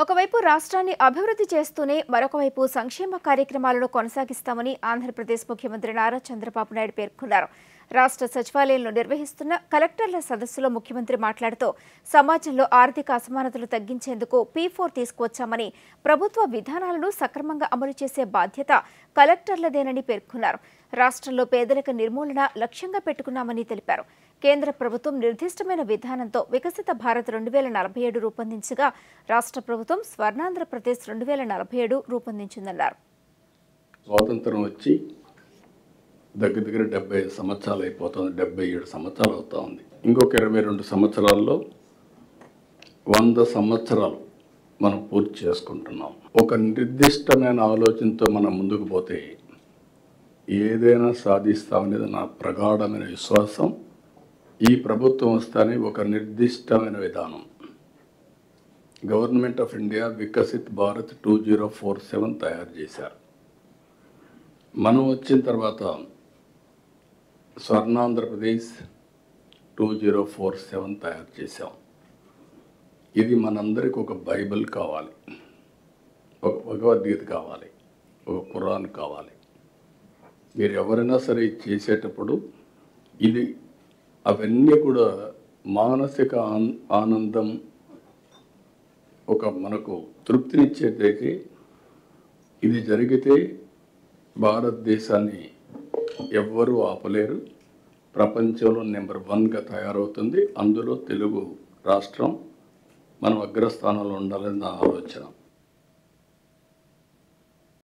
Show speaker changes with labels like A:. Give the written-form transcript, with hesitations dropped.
A: ఒకవైపు రాష్ట్రాన్ని అభివృద్ధి చేస్తూనే మరొకవైపు సంక్షేమ కార్యక్రమాలను కొనసాగిస్తామని ఆంధ్రప్రదేశ్ ముఖ్యమంత్రి నారా చంద్రబాబు నాయుడు పేర్కొన్నారు. రాష్ట్ర సచివాలయంలో నిర్వహిస్తున్న కలెక్టర్ల సదస్సులో ముఖ్యమంత్రి మాట్లాడుతూ సమాజంలో ఆర్థిక అసమానతలు తగ్గించేందుకు P4 తీసుకువచ్చామని, ప్రభుత్వ విధానాలను సక్రమంగా అమలు చేసే బాధ్యత కలెక్టర్లదేనని పేర్కొన్నారు. రాష్ట్రంలో పేదరిక నిర్మూలన లక్ష్యంగా పెట్టుకున్నామని తెలిపారు. కేంద్ర ప్రభుత్వం నిర్దిష్టమైన విధానంతో వికసిత భారత్ 2047 రూపొందించగా రాష్ట్ర ప్రభుత్వం స్వర్ణాంధ్రప్రదేశ్ 2047 రూపొందించిందన్నారు.
B: స్వాతంత్రం వచ్చి దగ్గర 75 సంవత్సరాలు అయిపోతుంది. 77 సంవత్సరాలు అవుతా ఉంది. ఇంకొక 22 సంవత్సరాల్లో 100 సంవత్సరాలు మనం పూర్తి చేసుకుంటున్నాం. ఒక నిర్దిష్టమైన ఆలోచనతో మనం ముందుకు పోతే ఏదైనా సాధిస్తామనేది నా ప్రగాఢమైన విశ్వాసం. ఈ ప్రభుత్వం వస్తానే ఒక నిర్దిష్టమైన విధానం government of India Viksit Bharat 2047 తయారు చేశారు. మనం వచ్చిన తర్వాత స్వర్ణాంధ్రప్రదేశ్ 2047 తయారు చేశాం. ఇది మనందరికి ఒక బైబిల్ కావాలి, ఒక భగవద్గీత కావాలి, ఒక ఖురాన్ కావాలి. మీరు ఎవరైనా సరే చేసేటప్పుడు ఇది అవన్నీ కూడా మానసిక ఆనందం, ఒక మనకు తృప్తినిచ్చేదైతే ఇది జరిగితే భారతదేశాన్ని ఎవ్వరూ ఆపలేరు. ప్రపంచంలో నెంబర్ 1గా తయారవుతుంది. అందులో తెలుగు రాష్ట్రం మనం అగ్రస్థానంలో ఉండాలని నా ఆలోచన.